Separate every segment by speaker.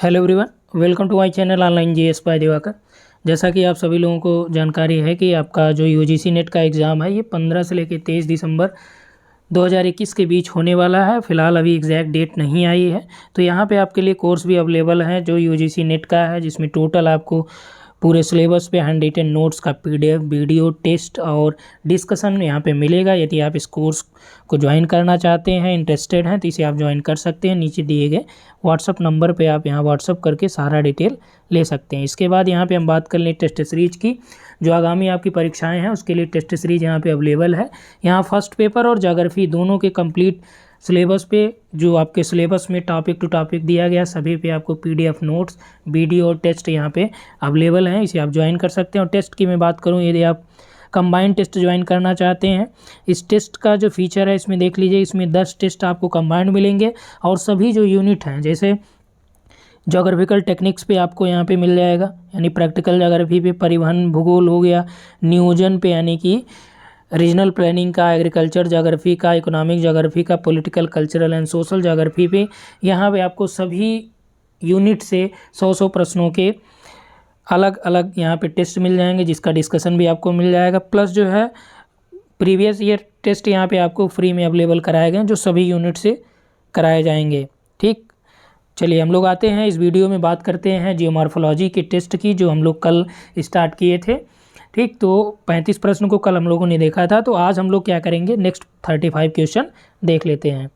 Speaker 1: Hello everyone, welcome to my channel online GS by Diwakar. जैसा कि आप सभी लोगों को जानकारी है कि आपका जो यूजीसी नेट का एग्ज़ाम है ये 15 से लेकर 23 दिसंबर 2021 के बीच होने वाला है। फ़िलहाल अभी एग्जैक्ट डेट नहीं आई है, तो यहाँ पे आपके लिए कोर्स भी अवेलेबल है जो यूजीसी नेट का है, जिसमें टोटल आपको पूरे सिलेबस पे हैंड रिटन नोट्स का पीडीएफ, वीडियो, टेस्ट और डिस्कशन यहाँ पे मिलेगा। यदि आप इस कोर्स को ज्वाइन करना चाहते हैं, इंटरेस्टेड हैं, तो इसे आप ज्वाइन कर सकते हैं। नीचे दिए गए व्हाट्सअप नंबर पे आप यहाँ व्हाट्सअप करके सारा डिटेल ले सकते हैं। इसके बाद यहाँ पे हम बात कर लें टेस्ट सीरीज की। जो आगामी आपकी परीक्षाएँ हैं उसके लिए टेस्ट सीरीज यहाँ पे अवेलेबल है। यहाँ फर्स्ट पेपर और ज्योग्राफी दोनों के कंप्लीट सिलेबस पे जो आपके सिलेबस में टॉपिक टू टॉपिक दिया गया सभी पे आपको पीडीएफ नोट्स, वीडियो और टेस्ट यहाँ पे अवेलेबल हैं। इसे आप ज्वाइन कर सकते हैं। और टेस्ट की मैं बात करूँ, यदि आप कंबाइंड टेस्ट ज्वाइन करना चाहते हैं, इस टेस्ट का जो फीचर है इसमें देख लीजिए, इसमें 10 टेस्ट आपको कंबाइंड मिलेंगे और सभी जो यूनिट हैं जैसे ज्योग्राफिकल टेक्निक्स पे आपको यहाँ पे मिल जाएगा, यानी प्रैक्टिकल ज्योग्राफी पे परिवहन भूगोल हो गया, नियोजन पे यानी कि रीजनल प्लानिंग का, एग्रीकल्चर ज्योग्राफी का, इकोनॉमिक ज्योग्राफी का, political cultural and social geography पे यहाँ पे आपको सभी यूनिट से 100 प्रश्नों के अलग अलग यहाँ पे टेस्ट मिल जाएंगे, जिसका डिस्कशन भी आपको मिल जाएगा। प्लस जो है प्रीवियस ईयर टेस्ट यहाँ पे आपको फ्री में अवेलेबल कराए गए जो सभी यूनिट से कराए जाएंगे। ठीक, चलिए हम लोग आते हैं इस वीडियो में बात करते हैं जियोमॉर्फोलॉजी के टेस्ट की, जो हम लोग कल स्टार्ट किए थे। ठीक, तो 35 प्रश्न को कल हम लोगों ने देखा था, तो आज हम लोग क्या करेंगे, नेक्स्ट 35 क्वेश्चन देख लेते हैं।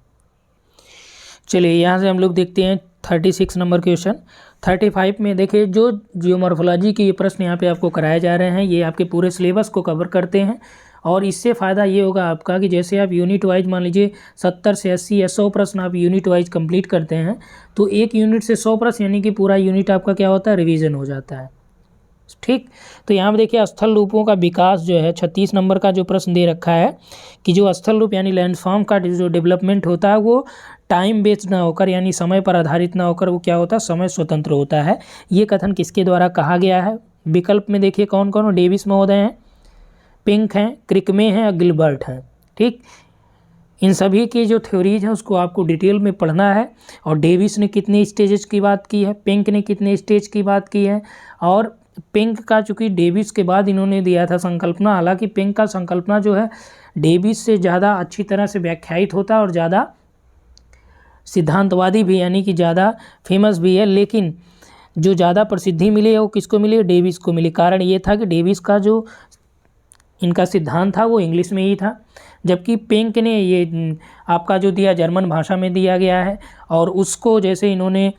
Speaker 1: चलिए यहाँ से हम लोग देखते हैं 36 नंबर क्वेश्चन। 35 में देखिए जो जियोमॉर्फोलॉजी के ये प्रश्न यहाँ पे आपको कराए जा रहे हैं, ये आपके पूरे सिलेबस को कवर करते हैं। और इससे फ़ायदा ये होगा आपका कि जैसे आप यूनिट वाइज मान लीजिए 70 से 80 या 100 प्रश्न आप यूनिट वाइज कंप्लीट करते हैं, तो एक यूनिट से 100 प्रश्न यानी कि पूरा यूनिट आपका क्या होता है, रिवीजन हो जाता है। ठीक, तो यहाँ पे देखिए स्थल रूपों का विकास जो है 36 नंबर का जो प्रश्न दे रखा है कि जो स्थल रूप यानी लैंडफॉर्म का जो डेवलपमेंट होता है वो टाइम बेस्ड ना होकर यानी समय पर आधारित ना होकर वो क्या होता है, समय स्वतंत्र होता है। ये कथन किसके द्वारा कहा गया है? विकल्प में देखिए कौन कौन, डेविस महोदय हैं, पिंक हैं, क्रिकमे हैं और गिलबर्ट हैं। ठीक, इन सभी की जो थ्योरीज है उसको आपको डिटेल में पढ़ना है। और डेविस ने कितने स्टेजेस की बात की है, पिंक ने कितने स्टेज की बात की है। और पिंक का चूँकि डेविस के बाद इन्होंने दिया था संकल्पना, हालांकि पिंक का संकल्पना जो है डेविस से ज़्यादा अच्छी तरह से व्याख्यायित होता है और ज़्यादा सिद्धांतवादी भी यानी कि ज़्यादा फेमस भी है, लेकिन जो ज़्यादा प्रसिद्धि मिली है वो किसको मिली है, डेविस को मिली। कारण ये था कि डेविस का जो इनका सिद्धांत था वो इंग्लिश में ही था, जबकि पिंक ने ये आपका जो दिया जर्मन भाषा में दिया गया है। और उसको जैसे इन्होंने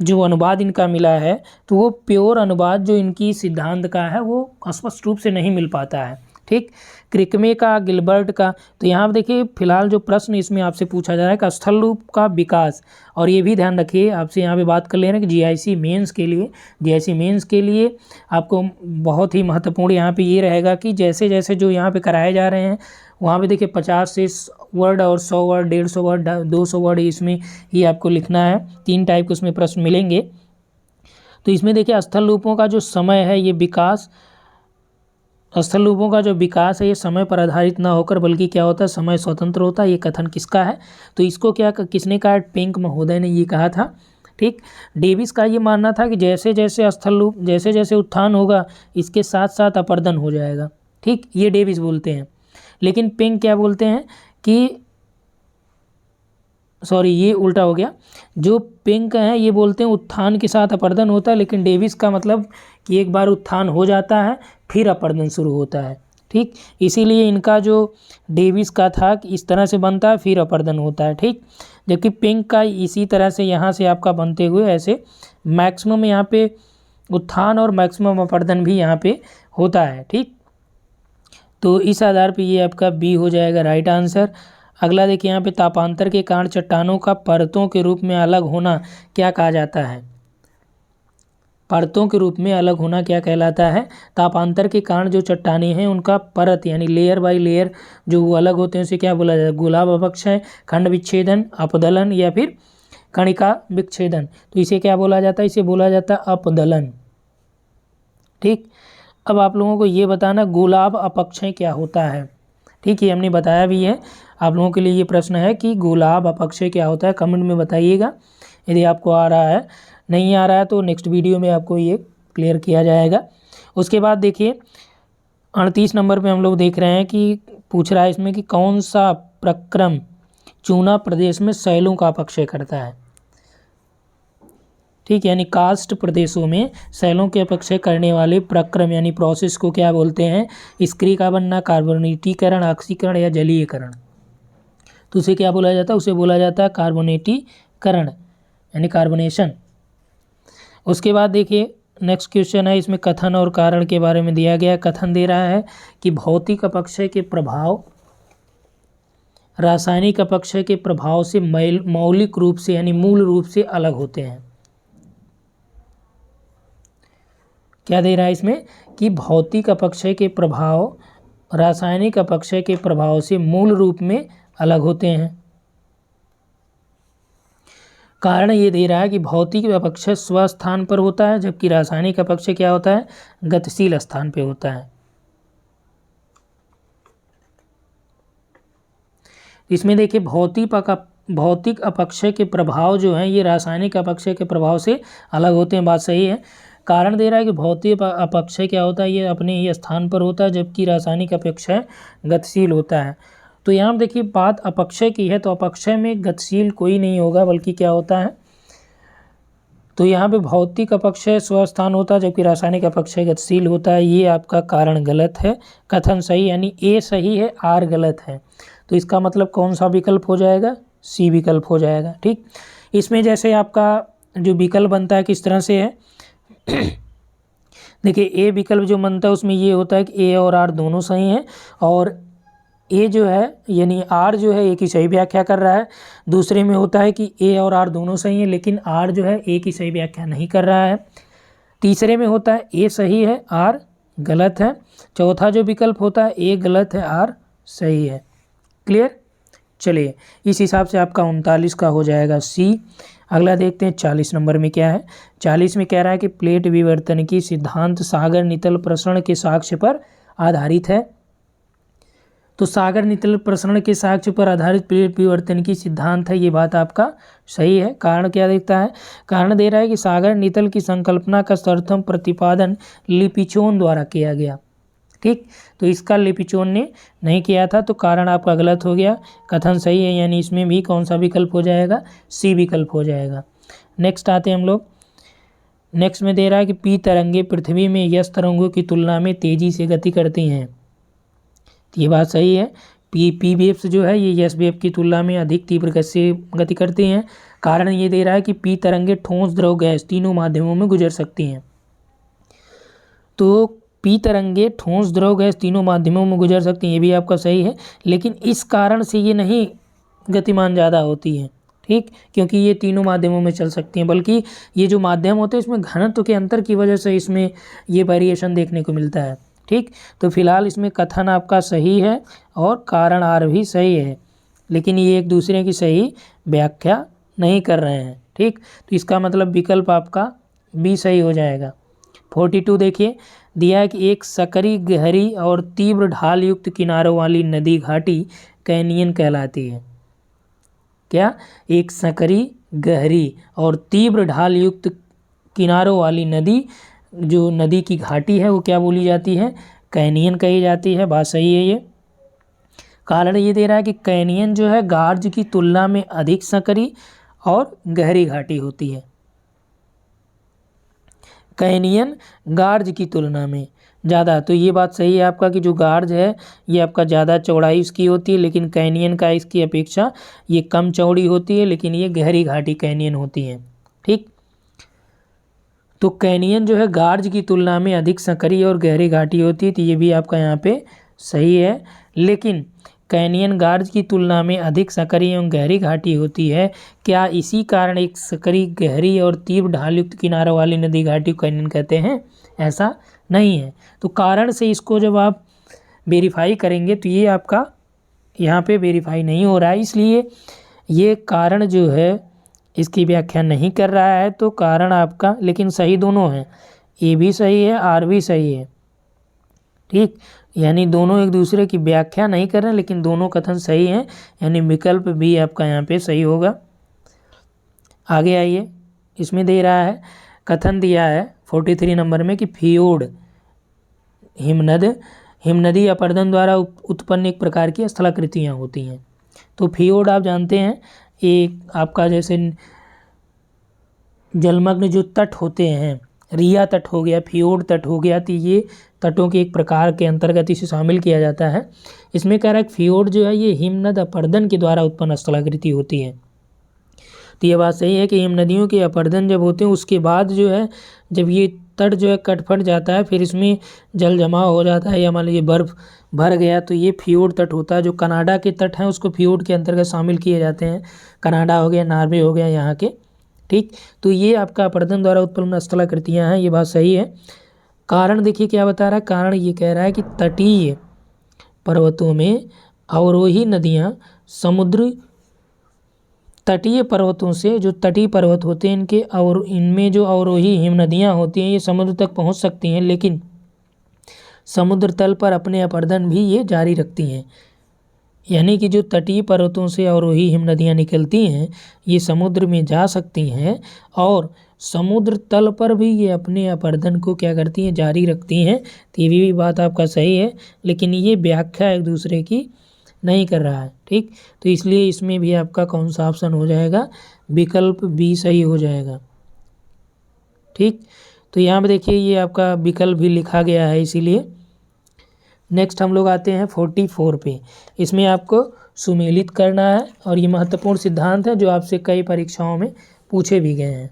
Speaker 1: जो अनुवाद इनका मिला है तो वो प्योर अनुवाद जो इनकी सिद्धांत का है वो स्पष्ट रूप से नहीं मिल पाता है। ठीक, क्रिकमे का, गिलबर्ट का। तो यहाँ देखिए फिलहाल जो प्रश्न इसमें आपसे पूछा जा रहा है कि स्थल रूप का विकास, और ये भी ध्यान रखिए आपसे यहाँ पे बात कर ले रहे हैं कि जीआईसी मेंस के लिए आपको बहुत ही महत्वपूर्ण यहाँ पे ये रहेगा कि जैसे जैसे जो यहाँ पे कराए जा रहे हैं वहाँ पे देखिए 50 से वर्ड और 100 वर्ड, 150 वर्ड, 200 वर्ड इसमें ही आपको लिखना है। 3 टाइप के उसमें प्रश्न मिलेंगे। तो इसमें देखिए स्थल रूपों का जो समय है ये विकास, स्थल रूपों का जो विकास है ये समय पर आधारित ना होकर बल्कि क्या होता है, समय स्वतंत्र होता है। ये कथन किसका है? तो इसको किसने कहा? पिंक महोदय ने ये कहा था। ठीक, डेविस का ये मानना था कि जैसे जैसे स्थल रूप जैसे जैसे उत्थान होगा इसके साथ साथ अपर्दन हो जाएगा। ठीक, ये डेविस बोलते हैं। लेकिन पिंक क्या बोलते हैं कि सॉरी ये उल्टा हो गया, जो पिंक है ये बोलते हैं उत्थान के साथ अपर्दन होता है, लेकिन डेविस का मतलब कि एक बार उत्थान हो जाता है फिर अपर्दन शुरू होता है। ठीक, इसीलिए इनका जो डेविस का था कि इस तरह से बनता है फिर अपर्दन होता है। ठीक, जबकि पिंक का इसी तरह से यहाँ से आपका बनते हुए ऐसे मैक्सिमम यहाँ पे उत्थान और मैक्सिमम अपर्दन भी यहाँ पे होता है। ठीक, तो इस आधार पे ये आपका बी हो जाएगा राइट आंसर। अगला देखिए यहाँ पे तापांतर के कारण चट्टानों का परतों के रूप में अलग होना क्या कहा जाता है? परतों के रूप में अलग होना क्या कहलाता है? तापांतर के कारण जो चट्टानें हैं उनका परत यानी लेयर बाय लेयर जो वो अलग होते हैं उसे क्या बोला जाता है? गुलाब अपक्षय, खंड विच्छेदन, अपदलन या फिर कणिका विच्छेदन। तो इसे क्या बोला जाता है? इसे बोला जाता है अपदलन। ठीक, अब आप लोगों को ये बताना गुलाब अपक्षय क्या होता है। ठीक है, हमने बताया भी है। आप लोगों के लिए ये प्रश्न है कि गुलाब अपक्षय क्या होता है, कमेंट में बताइएगा यदि आपको आ रहा है। नहीं आ रहा है तो नेक्स्ट वीडियो में आपको ये क्लियर किया जाएगा। उसके बाद देखिए 38 नंबर पे हम लोग देख रहे हैं कि पूछ रहा है इसमें कि कौन सा प्रक्रम चूना प्रदेश में शैलों का अपक्षय करता है। ठीक, यानी कास्ट प्रदेशों में शैलों के अपक्षय करने वाले प्रक्रम यानी प्रोसेस को क्या बोलते हैं? स्क्री का बनना, कार्बोनेटीकरण, ऑक्सीकरण या जलीयकरण। तो उसे क्या बोला जाता है? उसे बोला जाता है कार्बोनेटीकरण यानी कार्बोनेशन। उसके बाद देखिए नेक्स्ट क्वेश्चन है, इसमें कथन और कारण के बारे में दिया गया। कथन दे रहा है कि भौतिक अपक्षय के प्रभाव रासायनिक अपक्षय के प्रभाव से मौलिक रूप से यानी मूल रूप से अलग होते हैं। क्या दे रहा है इसमें कि भौतिक अपक्षय के प्रभाव रासायनिक अपक्षय के प्रभाव से मूल रूप में अलग होते हैं। कारण ये दे रहा है कि भौतिक अपक्षय स्वस्थान पर होता है, जबकि रासायनिक अपक्षय क्या होता है? गतिशील स्थान पे होता है। इसमें देखिए भौतिक अपक्षय के प्रभाव जो हैं ये रासायनिक अपक्षय के प्रभाव से अलग होते हैं, बात सही है। कारण दे रहा है कि भौतिक अपक्षय क्या होता है? ये अपने ही स्थान पर होता है, जबकि रासायनिक अपक्षय गतिशील होता है। तो यहाँ देखिए बात अपक्षय की है, तो अपक्षय में गतिशील कोई नहीं होगा, बल्कि क्या होता है? तो यहाँ पे भौतिक अपक्षय स्वस्थान होता है, जबकि रासायनिक अपक्षय गतिशील होता है। ये आपका कारण गलत है, कथन सही यानी ए सही है, आर गलत है। तो इसका मतलब कौन सा विकल्प हो जाएगा? सी विकल्प हो जाएगा। ठीक, इसमें जैसे आपका जो विकल्प बनता है किस तरह से है देखिए ए विकल्प जो बनता है उसमें ये होता है कि ए और आर दोनों सही हैं, और ए जो है यानी आर जो है ए की सही व्याख्या कर रहा है। दूसरे में होता है कि ए और आर दोनों सही हैं, लेकिन आर जो है ए की सही व्याख्या नहीं कर रहा है। तीसरे में होता है ए सही है, आर गलत है। चौथा जो विकल्प होता है ए गलत है, आर सही है। क्लियर? चलिए इस हिसाब से आपका 39 का हो जाएगा सी। अगला देखते हैं 40 नंबर में क्या है। 40 में कह रहा है कि प्लेट विवर्तन की सिद्धांत सागर नितल प्रसरण के साक्ष्य पर आधारित है। तो सागर नितल प्रसरण के साक्ष्य पर आधारित प्लेट विवर्तन की सिद्धांत है, ये बात आपका सही है। कारण क्या देखता है? कारण दे रहा है कि सागर नितल की संकल्पना का सर्वप्रथम प्रतिपादन लिपिचोन द्वारा किया गया। ठीक, तो इसका लिपिचोन ने नहीं किया था, तो कारण आपका गलत हो गया। कथन सही है, यानी इसमें भी कौन सा विकल्प हो जाएगा? सी विकल्प हो जाएगा। नेक्स्ट आते हैं हम लोग। नेक्स्ट में दे रहा है कि पी तरंगे पृथ्वी में यस तरंगों की तुलना में तेजी से गति करती हैं। तो ये बात सही है। पी वेव्स जो है ये यस वेव की तुलना में अधिक तीव्र गति से गति करती हैं। कारण ये दे रहा है कि पी तरंगे ठोस, द्रव, गैस तीनों माध्यमों में गुजर सकती हैं। तो पी तरंगे ठोस, द्रव, गैस तीनों माध्यमों में गुजर सकती हैं, ये भी आपका सही है। लेकिन इस कारण से ये नहीं गतिमान ज़्यादा होती है। ठीक, क्योंकि ये तीनों माध्यमों में चल सकती हैं, बल्कि ये जो माध्यम होते हैं इसमें घनत्व के अंतर की वजह से इसमें ये वेरिएशन देखने को मिलता है। ठीक, तो फिलहाल इसमें कथन आपका सही है और कारण आर भी सही है, लेकिन ये एक दूसरे की सही व्याख्या नहीं कर रहे हैं। ठीक, तो इसका मतलब विकल्प आपका बी सही हो जाएगा। 42 देखिए दिया है कि एक सकरी, गहरी और तीव्र ढाल युक्त किनारों वाली नदी घाटी कैनियन कहलाती है। क्या? एक सकरी, गहरी और तीव्र ढाल युक्त किनारों वाली नदी, जो नदी की घाटी है वो क्या बोली जाती है? कैनियन कही जाती है। बात सही है ये। कारण ये दे रहा है कि कैनियन जो है गार्ज की तुलना में अधिक सकरी और गहरी घाटी होती है। कैनियन गार्ज की तुलना में ज़्यादा, तो ये बात सही है आपका कि जो गार्ज है ये आपका ज़्यादा चौड़ाई इसकी होती है, लेकिन कैनियन का इसकी अपेक्षा ये कम चौड़ी होती है, लेकिन ये गहरी घाटी कैनियन होती है। ठीक, तो कैनियन जो है गार्ज की तुलना में अधिक सकरी और गहरी घाटी होती है, तो ये भी आपका यहाँ पे सही है। लेकिन कैनियन गार्ज की तुलना में अधिक सकरी एवं गहरी घाटी होती है, क्या इसी कारण एक सकरी, गहरी और तीव्र ढालयुक्त किनारों वाली नदी घाटी को कैनियन कहते हैं? ऐसा नहीं है। तो कारण से इसको जब आप वेरीफाई करेंगे तो ये आपका यहाँ पे वेरीफाई नहीं हो रहा है, इसलिए ये कारण जो है इसकी व्याख्या नहीं कर रहा है। तो कारण आपका लेकिन सही दोनों हैं, ए भी सही है, आर भी सही है। ठीक, यानी दोनों एक दूसरे की व्याख्या नहीं कर रहे हैं, लेकिन दोनों कथन सही हैं, यानी विकल्प भी आपका यहाँ पे सही होगा। आगे आइए इसमें दे रहा है, कथन दिया है 43 नंबर में कि फियोर्ड हिमनदी अपरदन द्वारा उत्पन्न एक प्रकार की स्थलाकृतियाँ होती हैं। तो फियोर्ड आप जानते हैं, एक आपका जैसे जलमग्न जो तट होते हैं, रिया तट हो गया, फियोर्ड तट हो गया, तो ये तटों के एक प्रकार के अंतर्गत इसे शामिल किया जाता है। इसमें कह रहा है फियोर्ड जो है ये हिमनद अपरदन के द्वारा उत्पन्न स्थलाकृति होती है। तो ये बात सही है कि हिम नदियों के अपरदन जब होते हैं उसके बाद जो है जब ये तट जो है कट फट जाता है, फिर इसमें जल जमाव हो जाता है या मान लीजिए बर्फ़ भर गया, तो ये फियोर्ड तट होता है। जो कनाडा के तट हैं उसको फियोर्ड के अंतर्गत शामिल किए जाते हैं। कनाडा हो गया, नॉर्वे हो गया यहाँ के, ठीक। तो ये आपका अपरदन द्वारा उत्पन्न स्थलाकृतियाँ हैं, ये बात सही है। कारण देखिए क्या बता रहा है, कारण ये कह रहा है कि तटीय पर्वतों में अवरोही नदियाँ समुद्र तटीय पर्वतों से, जो तटीय पर्वत होते हैं इनके और इनमें जो अवरोही हिम नदियाँ होती हैं ये समुद्र तक पहुंच सकती हैं, लेकिन समुद्र तल पर अपने अपरदन भी ये जारी रखती हैं। यानी कि जो तटीय पर्वतों से अवरोही हिम नदियाँ निकलती हैं ये समुद्र में जा सकती हैं और समुद्र तल पर भी ये अपने अपरदन को क्या करती हैं, जारी रखती हैं। तो ये भी बात आपका सही है, लेकिन ये व्याख्या एक दूसरे की नहीं कर रहा है, ठीक। तो इसलिए इसमें भी आपका कौन सा ऑप्शन हो जाएगा, विकल्प बी सही हो जाएगा, ठीक। तो यहाँ पे देखिए ये आपका विकल्प भी लिखा गया है इसीलिए। नेक्स्ट हम लोग आते हैं 44 पे। इसमें आपको सुमेलित करना है और ये महत्वपूर्ण सिद्धांत है जो आपसे कई परीक्षाओं में पूछे भी गए हैं।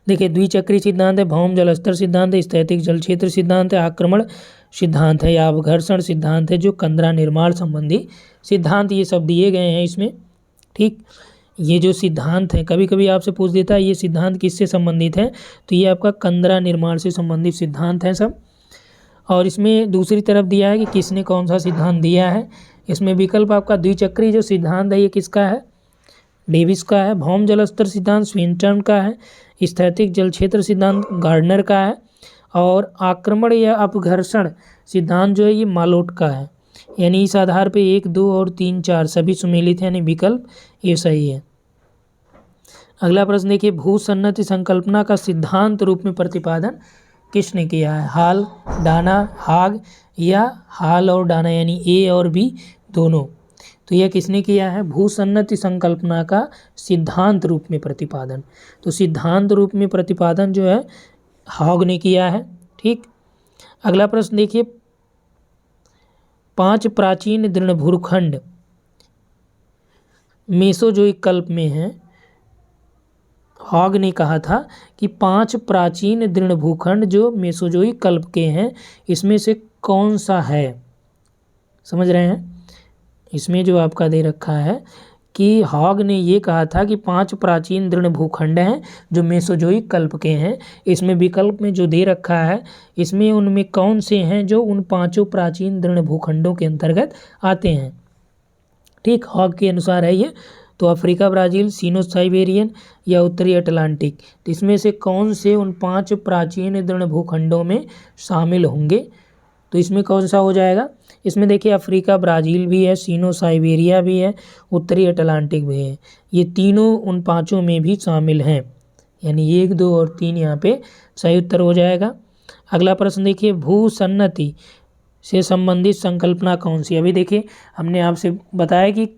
Speaker 1: देखिए द्विचक्रीय सिद्धांत है, भौम जल स्तर सिद्धांत है, स्थैतिक जल क्षेत्र सिद्धांत है, आक्रमण सिद्धांत है या अवघर्षण सिद्धांत है, जो कंदरा निर्माण संबंधी सिद्धांत, ये सब दिए गए हैं इसमें, ठीक। ये जो सिद्धांत हैं कभी कभी आपसे पूछ देता है ये सिद्धांत किससे संबंधित है, तो ये आपका कंदरा निर्माण से संबंधित सिद्धांत हैं सब। और इसमें दूसरी तरफ दिया है कि किसने कौन सा सिद्धांत दिया है। इसमें विकल्प आपका द्विचक्रीय जो सिद्धांत है ये किसका है, डेविस का है। भौम जल स्तर सिद्धांत स्विंटर्न का है। स्थैतिक जल क्षेत्र सिद्धांत गार्डनर का है। और आक्रमण या अपघर्षण सिद्धांत जो है ये मालोट का है। यानी इस आधार पे 1, 2 और 3, 4 सभी सुमेलित है, यानी विकल्प ये सही है। अगला प्रश्न देखिए, भूसन्नति संकल्पना का सिद्धांत रूप में प्रतिपादन किसने किया है, हाल, डाना, हाग या हाल और डाना, यानी ए और बी दोनों। तो यह किसने किया है, भूसन्नति संकल्पना का सिद्धांत रूप में प्रतिपादन। तो सिद्धांत रूप में प्रतिपादन जो है हॉग ने किया है, ठीक। अगला प्रश्न देखिए, 5 प्राचीन दृढ़ भूखंड मेसोजोइक कल्प में हैं। हॉग ने कहा था कि 5 प्राचीन दृढ़ भूखंड जो मेसोजोइक कल्प के हैं इसमें से कौन सा है, समझ रहे हैं। इसमें जो आपका दे रखा है कि हॉग ने ये कहा था कि 5 प्राचीन दृढ़ भूखंड हैं जो मेसोजोइक कल्प के हैं। इसमें विकल्प में जो दे रखा है इसमें उनमें कौन से हैं जो उन 5 प्राचीन दृढ़ भूखंडों के अंतर्गत आते हैं, ठीक। हॉग के अनुसार है ये। तो अफ्रीका, ब्राज़ील, सीनो साइबेरियन या उत्तरी अटलांटिक, तो इसमें से कौन से उन 5 प्राचीन दृढ़ भूखंडों में शामिल होंगे। तो इसमें कौन सा हो जाएगा, इसमें देखिए अफ्रीका, ब्राज़ील भी है, सीनो साइबेरिया भी है, उत्तरी अटलांटिक भी है। ये तीनों उन 5 में भी शामिल हैं, यानी 1, 2 और 3 यहाँ पे सही उत्तर हो जाएगा। अगला प्रश्न देखिए, भूसन्नति से संबंधित संकल्पना कौन सी। अभी देखिए हमने आपसे बताया कि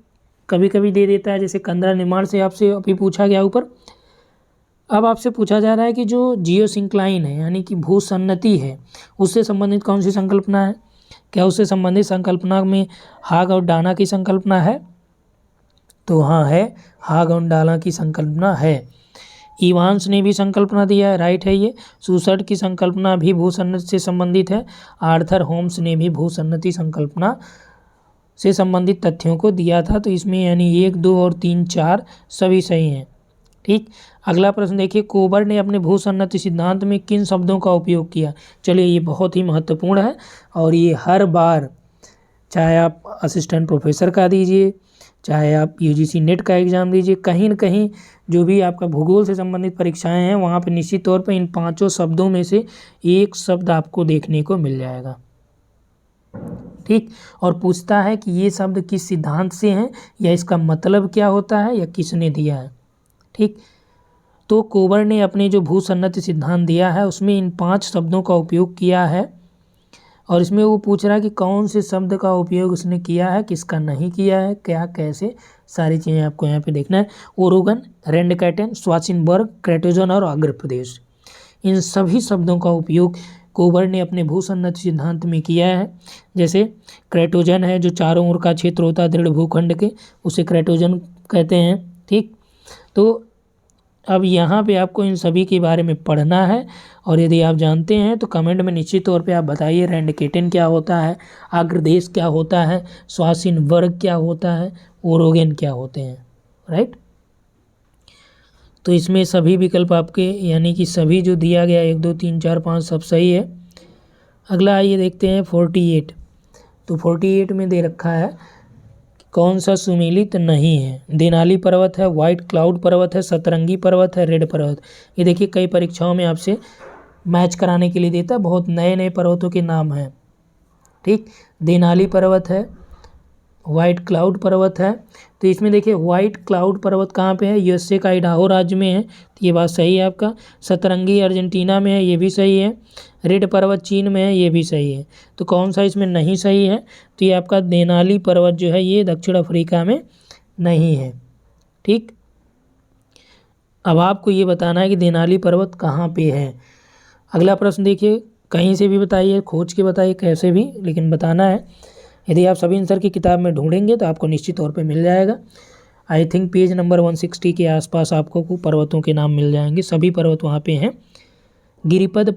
Speaker 1: कभी कभी दे देता है, जैसे कंदरा निर्माण से आपसे अभी पूछा गया ऊपर। अब आपसे पूछा जा रहा है कि जो जियोसिंक्लाइन है यानी कि भूसन्नति है उससे संबंधित कौन सी संकल्पना है। क्या उससे संबंधित संकल्पना में हाग और डाना की संकल्पना है, तो हाँ है, हाग और डाना की संकल्पना है। इवांस ने भी संकल्पना दिया है, राइट है ये। सुसर्ट की संकल्पना भी भूसन्नति से संबंधित है। आर्थर होम्स ने भी भूसन्नति संकल्पना से संबंधित तथ्यों को दिया था। तो इसमें यानी 1, 2 और 3, 4 सभी सही हैं, ठीक। अगला प्रश्न देखिए, कोबर ने अपने भूसन्नति सिद्धांत में किन शब्दों का उपयोग किया। चलिए ये बहुत ही महत्वपूर्ण है और ये हर बार, चाहे आप असिस्टेंट प्रोफेसर का दीजिए, चाहे आप यूजीसी नेट का एग्ज़ाम दीजिए, कहीं न कहीं जो भी आपका भूगोल से संबंधित परीक्षाएं हैं वहाँ पे निश्चित तौर पर इन 5 शब्दों में से एक शब्द आपको देखने को मिल जाएगा, ठीक। और पूछता है कि ये शब्द किस सिद्धांत से हैं या इसका मतलब क्या होता है या किसने दिया है, ठीक। तो कोबर ने अपने जो भूसन्नति सिद्धांत दिया है उसमें इन 5 शब्दों का उपयोग किया है, और इसमें वो पूछ रहा है कि कौन से शब्द का उपयोग उसने किया है, किसका नहीं किया है, क्या कैसे, सारी चीज़ें आपको यहाँ पे देखना है। ओरोगन, रेंडकैटन, स्वाचिनबर्ग, क्रेटोजन और आग्र प्रदेश, इन सभी शब्दों का उपयोग कोबर ने अपने भूसन्नति सिद्धांत में किया है। जैसे क्रेटोजन है जो चारों ओर का क्षेत्र होता है दृढ़ भूखंड के, उसे क्रेटोजन कहते हैं। ठीक, तो अब यहाँ पे आपको इन सभी के बारे में पढ़ना है, और यदि आप जानते हैं तो कमेंट में निश्चित तौर पे आप बताइए। रेंडकेटन क्या होता है, आग्रदेश क्या होता है, स्वासिनबर्ग क्या होता है, ओरोगन क्या होते हैं, राइट। तो इसमें सभी विकल्प आपके यानी कि सभी जो दिया गया 1 2 3 4 5 सब सही है। अगला आइए देखते हैं 48। तो 48 में दे रखा है कौन सा सुमेलित नहीं है। देनाली पर्वत है, व्हाइट क्लाउड पर्वत है, सतरंगी पर्वत है, रेड पर्वत। ये देखिए कई परीक्षाओं में आपसे मैच कराने के लिए देता है, बहुत नए नए पर्वतों के नाम हैं। ठीक, देनाली पर्वत है, व्हाइट क्लाउड पर्वत है। तो इसमें देखिए व्हाइट क्लाउड पर्वत कहाँ पे है, यूएसए का आइडाहो राज्य में है, तो ये बात सही है आपका। सतरंगी अर्जेंटीना में है, ये भी सही है। रेड पर्वत चीन में है, ये भी सही है। तो कौन सा इसमें नहीं सही है, तो ये आपका देनाली पर्वत जो है ये दक्षिण अफ्रीका में नहीं है। ठीक, अब आपको ये बताना है कि देनाली पर्वत कहाँ पे है। अगला प्रश्न देखिए, कहीं से भी बताइए, खोज के बताइए, कैसे भी, लेकिन बताना है। यदि आप सभी आंसर की किताब में ढूंढेंगे तो आपको निश्चित तौर पे मिल जाएगा। आई थिंक पेज नंबर 160 के आसपास आपको पर्वतों के नाम मिल जाएंगे, सभी पर्वत वहाँ पे हैं। गिरिपद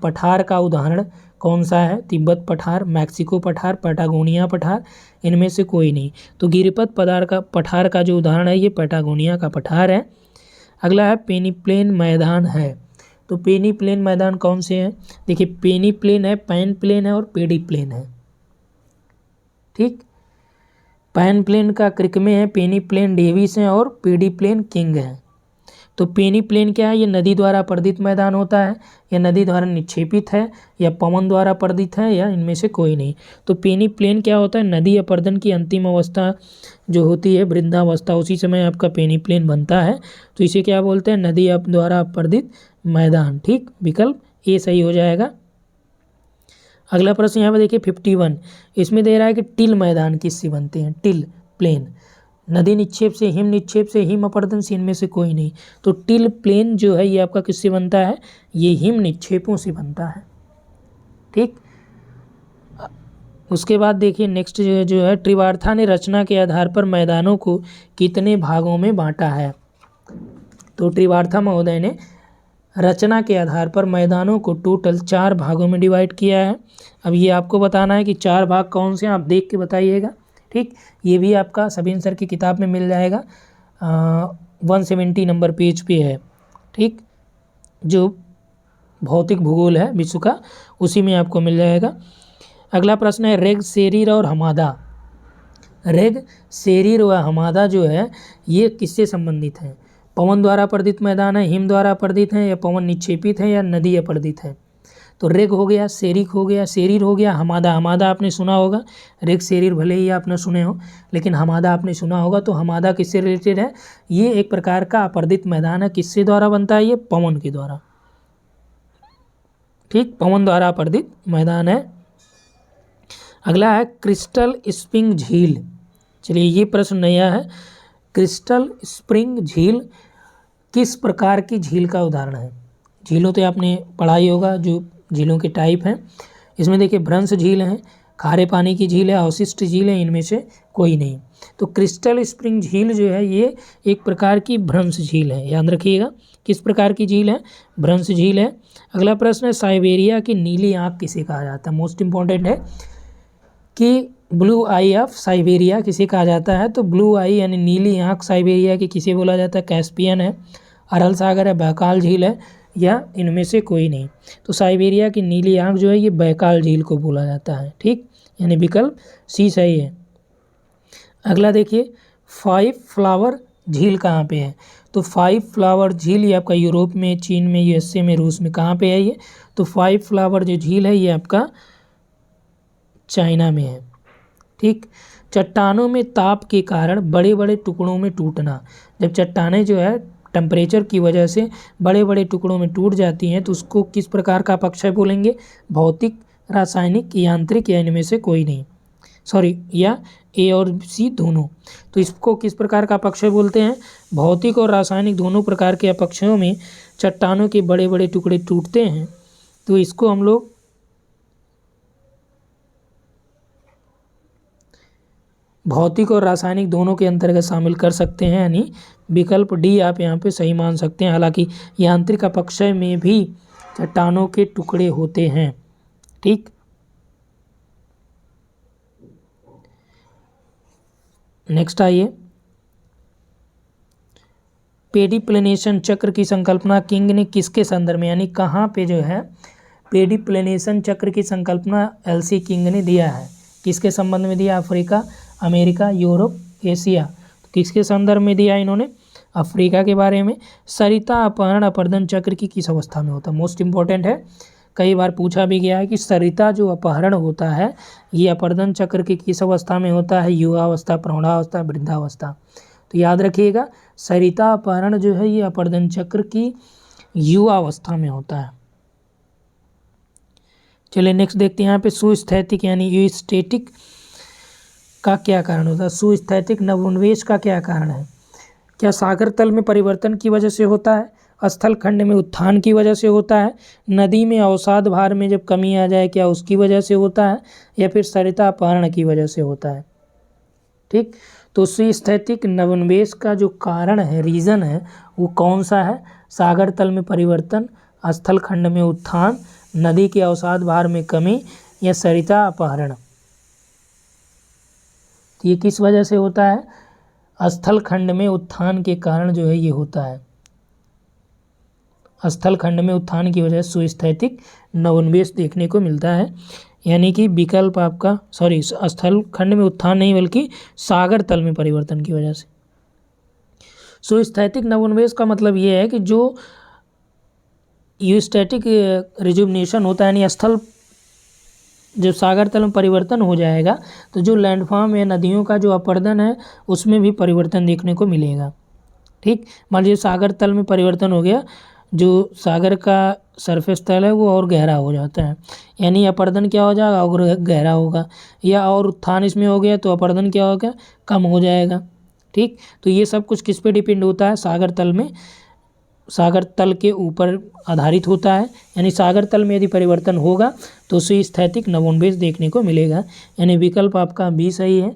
Speaker 1: पठार का उदाहरण कौन सा है, तिब्बत पठार, मैक्सिको पठार, पैटागोनिया पठार, इनमें से कोई नहीं। तो गिरिपद पठार का जो उदाहरण है ये पैटागोनिया का पठार है। अगला है पेनीप्लेन मैदान है। तो पेनीप्लेन मैदान कौन से हैं, देखिए पेनीप्लेन है, पैन प्लेन है और पेडी प्लेन है। ठीक, पैन प्लेन का क्रिक में है, पेनी प्लेन डेविस है और पेडी प्लेन किंग है। तो पेनी प्लेन क्या है, ये नदी द्वारा अपर्दित मैदान होता है, या नदी द्वारा निक्षेपित है, या पवन द्वारा अपर्दित है, या इनमें से कोई नहीं। तो पेनी प्लेन क्या होता है, नदी अपर्दन की अंतिम अवस्था जो होती है वृद्धावस्था, उसी समय आपका पेनी प्लेन बनता है। तो इसे क्या बोलते हैं, नदी द्वारा अपर्दित मैदान। ठीक, विकल्प ए सही हो जाएगा। अगला प्रश्न यहाँ पे देखिए 51, इसमें दे रहा है कि टिल मैदान किससे बनते हैं, टिल प्लेन, नदी निक्षेप से, हिम निक्षेप से, हिम अपर्दन से, इनमें से कोई नहीं। तो टिल प्लेन जो है ये आपका किससे बनता है, ये हिम निक्षेपों से बनता है। ठीक, उसके बाद देखिए नेक्स्ट जो है त्रिवार्था ने रचना के आधार पर मैदानों को कितने भागों में बांटा है। तो त्रिवार्था महोदय ने रचना के आधार पर मैदानों को टोटल 4 भागों में डिवाइड किया है। अब ये आपको बताना है कि 4 भाग कौन से हैं, आप देख के बताइएगा। ठीक, ये भी आपका सभी आंसर की किताब में मिल जाएगा, 170 नंबर पेज पे है। ठीक, जो भौतिक भूगोल है विश्व का, उसी में आपको मिल जाएगा। अगला प्रश्न है रेग, सेरीर और हमादा। रेग, सेरीर व हमादा जो है ये किससे संबंधित हैं, पवन द्वारा अपर्दित मैदान है, हिम द्वारा अपर्दित है, या पवन निक्षेपित है, या नदी अपर्दित है। तो रेग हो गया, सेरिक हो गया, सेरीर हो गया, हमादा, हमादा आपने सुना होगा। रेग सेरीर भले ही आप न सुने हो, लेकिन हमादा आपने सुना होगा। तो हमादा किससे रिलेटेड है, ये एक प्रकार का अपर्दित मैदान है, किससे द्वारा बनता है, ये पवन के द्वारा। ठीक, पवन द्वारा अपर्दित मैदान है। अगला है क्रिस्टल स्प्रिंग झील। चलिए ये प्रश्न नया है, क्रिस्टल स्प्रिंग झील किस प्रकार की झील का उदाहरण है। झीलों तो आपने पढ़ा ही होगा, जो झीलों के टाइप हैं। इसमें देखिए भ्रंश झील है, खारे पानी की झील है, अवशिष्ट झील है, इनमें से कोई नहीं। तो क्रिस्टल स्प्रिंग झील जो है ये एक प्रकार की भ्रंश झील है, याद रखिएगा किस प्रकार की झील है, भ्रंश झील है। अगला प्रश्न है साइबेरिया की नीली आँख किसे कहा जाता है। मोस्ट इंपॉर्टेंट है कि ब्लू आई ऑफ साइबेरिया किसे कहा जाता है। तो ब्लू आई यानी नीली आँख साइबेरिया की किसे बोला जाता है, कैस्पियन है, अरल सागर है, बैकाल झील है, या इनमें से कोई नहीं। तो साइबेरिया की नीली आँख जो है ये बैकाल झील को बोला जाता है। ठीक, यानी विकल्प सी सही है। अगला देखिए 5 फ्लावर झील कहाँ पे है। तो 5 फ्लावर झील ये आपका यूरोप में, चीन में, यूएसए में, रूस में, कहाँ पे है ये। तो 5 फ्लावर जो झील है ये आपका चाइना में है। ठीक, चट्टानों में ताप के कारण बड़े बड़े टुकड़ों में टूटना। जब चट्टानें जो है टेम्परेचर की वजह से बड़े बड़े टुकड़ों में टूट जाती हैं तो उसको किस प्रकार का अपक्षय बोलेंगे? भौतिक, रासायनिक, यांत्रिक या इनमें से कोई नहीं, सॉरी, या ए और सी दोनों। तो इसको किस प्रकार का अपक्षय बोलते हैं? भौतिक और रासायनिक दोनों प्रकार के अपक्षयों में चट्टानों के बड़े बड़े टुकड़े टूटते हैं तो इसको हम लोग भौतिक और रासायनिक दोनों के अंतर्गत शामिल कर सकते हैं, यानी विकल्प डी आप यहाँ पे सही मान सकते हैं। हालांकि यांत्रिक अपक्षय में भी चट्टानों के टुकड़े होते हैं। ठीक, नेक्स्ट आइए, पेडिप्लेनेशन चक्र की संकल्पना किंग ने किसके संदर्भ में, यानी कहाँ पे जो है पेडिप्लेनेशन चक्र की संकल्पना एलसी किंग ने दिया है, किसके संबंध में दिया? Africa, America, Europe, Asia. तो किसके संदर्भ में दिया इन्होंने? अफ्रीका के बारे में। सरिता अपहरण अपर्दन चक्र की किस अवस्था में होता है? मोस्ट इंपॉर्टेंट है, कई बार पूछा भी गया है कि सरिता जो अपहरण होता है ये अपर्दन चक्र की किस अवस्था में होता है? युवावस्था, प्रौढ़ावस्था, वृद्धावस्था। तो याद रखिएगा, सरिता अपहरण जो है ये अपर्दन चक्र की युवावस्था में होता है। चलिए नेक्स्ट देखते हैं यहाँ पे सुस्थैतिक यानी यूस्टेटिक का क्या कारण होता है? सुस्थैतिक नवोन्वेष का क्या कारण है? क्या सागर तल में परिवर्तन की वजह से होता है? स्थल खंड में उत्थान की वजह से होता है? नदी में अवसाद भार में जब कमी आ जाए क्या उसकी वजह से होता है? या फिर सरिता अपहरण की वजह से होता है? ठीक, तो सुस्थैतिक नवोन्वेष का जो कारण है, रीज़न है, वो कौन सा है? सागर तल में परिवर्तन, स्थल खंड में उत्थान, नदी के अवसाद भार में कमी, या सरिता अपहरण। तो ये किस वजह से होता है? स्थल खंड में उत्थान के कारण जो है ये होता है। स्थल खंड में उत्थान की वजह से सुस्थैतिक नवोन्वेष देखने को मिलता है, यानी कि विकल्प आपका, सॉरी, स्थल खंड में उत्थान नहीं बल्कि सागर तल में परिवर्तन की वजह से। सुस्थैतिक नवोन्वेष का मतलब ये है कि जो यूस्टैटिक रिजुवनेशन होता है, यानी स्थल जब सागर तल में परिवर्तन हो जाएगा तो जो लैंडफॉर्म या नदियों का जो अपर्दन है उसमें भी परिवर्तन देखने को मिलेगा। ठीक, मान लीजिए सागर तल में परिवर्तन हो गया, जो सागर का सरफेस तल है वो और गहरा हो जाता है, यानी अपर्दन क्या हो जाएगा? और गहरा होगा। या और उत्थान इसमें हो गया तो अपर्दन क्या होगा? कम हो जाएगा। ठीक, तो ये सब कुछ किस पे डिपेंड होता है? सागर तल में, सागर तल के ऊपर आधारित होता है, यानी सागर तल में यदि परिवर्तन होगा तो सुस्थैतिक नवोन्वेष देखने को मिलेगा, यानी विकल्प आपका बी सही है।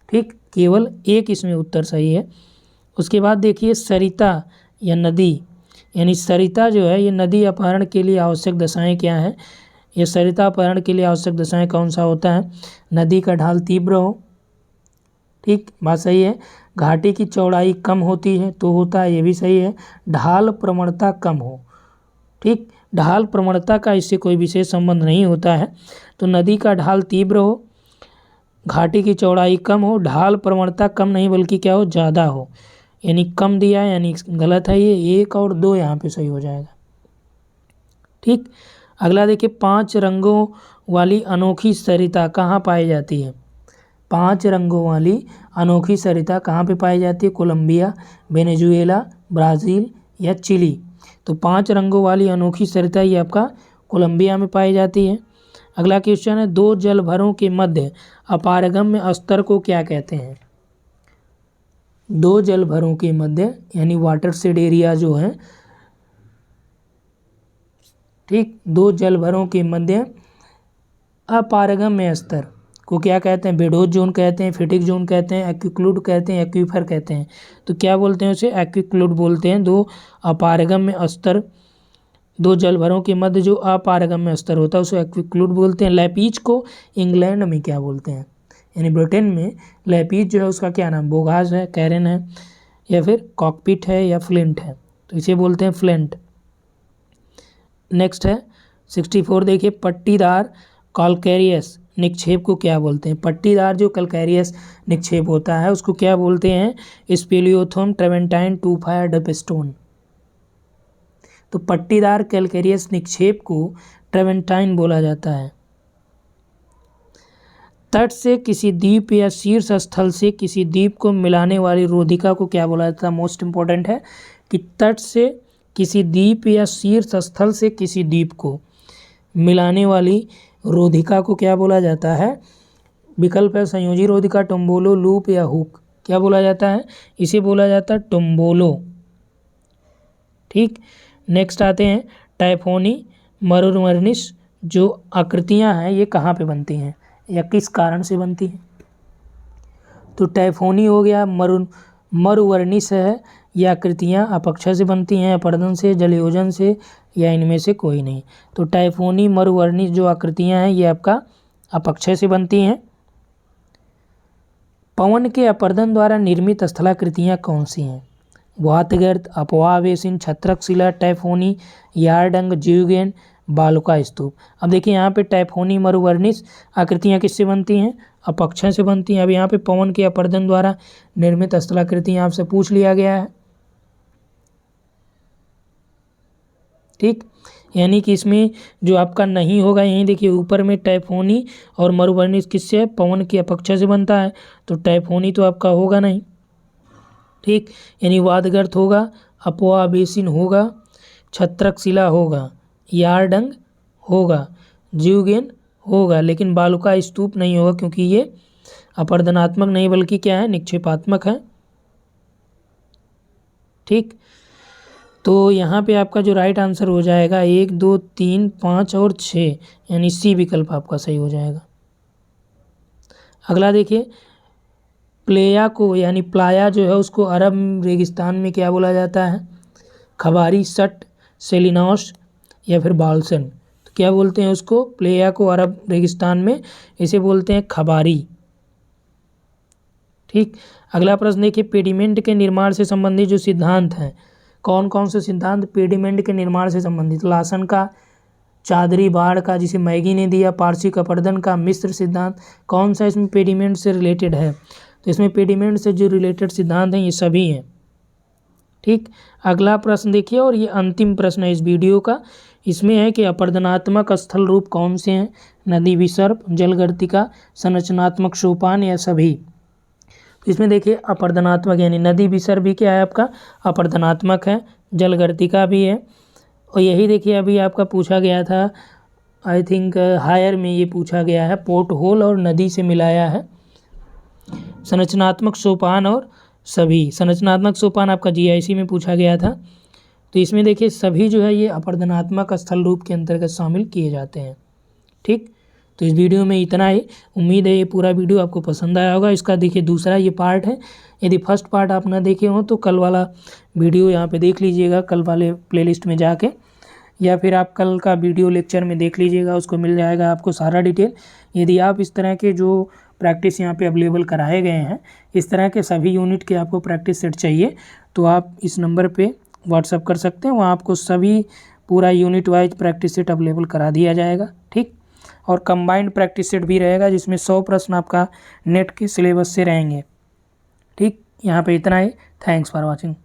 Speaker 1: ठीक, केवल एक इसमें उत्तर सही है। उसके बाद देखिए सरिता या नदी, यानी सरिता जो है ये नदी अपहरण के लिए आवश्यक दशाएं क्या हैं? ये सरिता अपहरण के लिए आवश्यक दशाएं कौन सा होता है? नदी का ढाल तीव्र हो, ठीक, बात सही है। घाटी की चौड़ाई कम होती है तो होता है, ये भी सही है। ढाल प्रवणता कम हो, ठीक, ढाल प्रवणता का इससे कोई विशेष संबंध नहीं होता है। तो नदी का ढाल तीव्र हो, घाटी की चौड़ाई कम हो, ढाल प्रवणता कम नहीं बल्कि क्या हो? ज़्यादा हो, यानी कम दिया है, यानी गलत है ये। 1 और 2 यहाँ पे सही हो जाएगा। ठीक, अगला देखिए, 5 रंगों वाली अनोखी सरिता कहाँ पाई जाती है? 5 रंगों वाली अनोखी सरिता कहाँ पे पाई जाती है? कोलंबिया, वेनेजुएला, ब्राज़ील या चिली। तो 5 रंगों वाली अनोखी सरिता ये आपका कोलंबिया में पाई जाती है। अगला क्वेश्चन है, 2 जलभरों के मध्य अपारगम्य स्तर को क्या कहते हैं? 2 जलभरों के मध्य, यानी वाटर शेड एरिया जो है, ठीक, 2 जलभरों के मध्य अपारगम्य स्तर को क्या कहते हैं? बेडोज जोन कहते हैं, फिटिक जोन कहते हैं, एक्विक्लूड कहते हैं, एक्वीफर कहते हैं। तो क्या बोलते हैं उसे? एक्विक्लूड बोलते हैं। 2 अपारगम्य स्तर, 2 जलभरों के मध्य जो अपारगम्य स्तर होता है उसे एक्विक्लूड बोलते हैं। लैपीज को इंग्लैंड में क्या बोलते हैं? यानी ब्रिटेन में लैपीज जो है उसका क्या नाम? बोगाज है, कैरन है, या फिर कॉकपिट है, या फ्लिंट है। तो इसे बोलते हैं फ्लिंट। नेक्स्ट है 64, देखिए, पट्टीदार कॉलकैरियस निक्षेप को क्या बोलते हैं? पट्टीदार जो कैलकैरियस निक्षेप होता है उसको क्या बोलते हैं? स्पेलियोथोम ट्रेवेंटाइन टू फायर डपस्टोन। तो पट्टीदार कैलकैरियस निक्षेप को ट्रेवेंटाइन बोला जाता है। तट से किसी द्वीप या शीर्ष स्थल से किसी द्वीप को मिलाने वाली रोधिका को क्या बोला जाता है? मोस्ट इंपॉर्टेंट है, कि तट से किसी द्वीप या शीर्ष स्थल से किसी द्वीप को मिलाने वाली रोधिका को क्या बोला जाता है? विकल्प है संयोजी रोधिका, टोम्बोलो, लूप या हुक। क्या बोला जाता है? इसे बोला जाता है टोम्बोलो। ठीक, नेक्स्ट आते हैं टाइफोनी मरुवर्निस। जो आकृतियां हैं ये कहाँ पे बनती हैं या किस कारण से बनती हैं? तो टाइफोनी हो गया, मरुवर्निस है, ये आकृतियाँ अपक्षय से बनती हैं, अपरदन से, जलयोजन से, या इनमें से कोई नहीं। तो टाइफोनी मरुवर्निस जो आकृतियाँ हैं ये आपका अपक्षय से बनती हैं। पवन के अपरदन द्वारा निर्मित स्थलाकृतियाँ कौन सी हैं? वातगर्त, अपवावेसिन, छत्रक शिला, टाइफोनी, यारडंग, जीवगेन, बालुका स्तूप। अब देखिए यहाँ पे टाइफोनी मरुवर्निस आकृतियाँ किससे बनती हैं? अपक्षय से बनती हैं। अब यहाँ पे पवन के अपरदन द्वारा निर्मित स्थलाकृतियाँ आपसे पूछ लिया गया है। ठीक, यानी कि इसमें जो आपका नहीं होगा, यहीं देखिए ऊपर में टाइफोनी और मरुवर्निस किससे है? पवन के अपक्षय से बनता है, तो टाइफोनी तो आपका होगा नहीं। ठीक, यानी वादगर्त होगा, अपवा बेसिन होगा, छत्रक शिला होगा, यारडंग होगा, जीवगेन होगा, लेकिन बालुका स्तूप नहीं होगा क्योंकि ये अपरदनात्मक नहीं बल्कि क्या है? निक्षेपात्मक है। ठीक, तो यहाँ पे आपका जो राइट आंसर हो जाएगा 1, 2, 3, 5 और 6, यानी सी विकल्प आपका सही हो जाएगा। अगला देखिए, प्लेया को यानी प्लाया जो है उसको अरब रेगिस्तान में क्या बोला जाता है? खबारी, सट, सेलिनॉस या फिर बाल्सन। तो क्या बोलते हैं उसको? प्लेया को अरब रेगिस्तान में इसे बोलते हैं खबारी। ठीक, अगला प्रश्न देखिए, पेडिमेंट के निर्माण से संबंधित जो सिद्धांत हैं, कौन कौन से सिद्धांत पेडिमेंट के निर्माण से संबंधित? लासन का, चादरी बाढ़ का जिसे मैगी ने दिया, पारसी कपर्दन का, मिस्र सिद्धांत, कौन सा इसमें पेडिमेंट से रिलेटेड है? तो इसमें पेडिमेंट से जो रिलेटेड सिद्धांत हैं ये सभी हैं। ठीक, अगला प्रश्न देखिए, और ये अंतिम प्रश्न है इस वीडियो का। इसमें है कि अपरदनात्मक स्थल रूप कौन से हैं? नदी विसर्प, जलगर्तिका, संरचनात्मक सोपान या सभी? तो इसमें देखिए अपरदनात्मक यानी नदी विसर्प भी क्या है आपका? अपरदनात्मक है, जलगर्तिका भी है। और यही देखिए अभी आपका पूछा गया था, आई थिंक हायर में ये पूछा गया है, पोर्ट होल और नदी से मिलाया है। संरचनात्मक सोपान और सभी, संरचनात्मक सोपान आपका जीआईसी में पूछा गया था। तो इसमें देखिए सभी जो है ये अपरदनात्मक स्थल रूप के अंतर्गत शामिल किए जाते हैं। ठीक, तो इस वीडियो में इतना ही। उम्मीद है ये पूरा वीडियो आपको पसंद आया होगा। इसका देखिए दूसरा ये पार्ट है। यदि फर्स्ट पार्ट आप ना देखे हो तो कल वाला वीडियो यहाँ पे देख लीजिएगा, कल वाले प्लेलिस्ट में जाके, या फिर आप कल का वीडियो लेक्चर में देख लीजिएगा, उसको मिल जाएगा आपको सारा डिटेल। यदि आप इस तरह के जो प्रैक्टिस यहाँ पे अवेलेबल कराए गए हैं, इस तरह के सभी यूनिट के आपको प्रैक्टिस सेट चाहिए तो आप इस नंबर पे व्हाट्सअप कर सकते हैं। वहाँ आपको सभी पूरा unit wise practice set available करा दिया जाएगा। ठीक, और कंबाइंड प्रैक्टिस सेट भी रहेगा जिसमें 100 प्रश्न आपका नेट के सिलेबस से रहेंगे। ठीक, यहाँ पे इतना ही। Thanks for watching.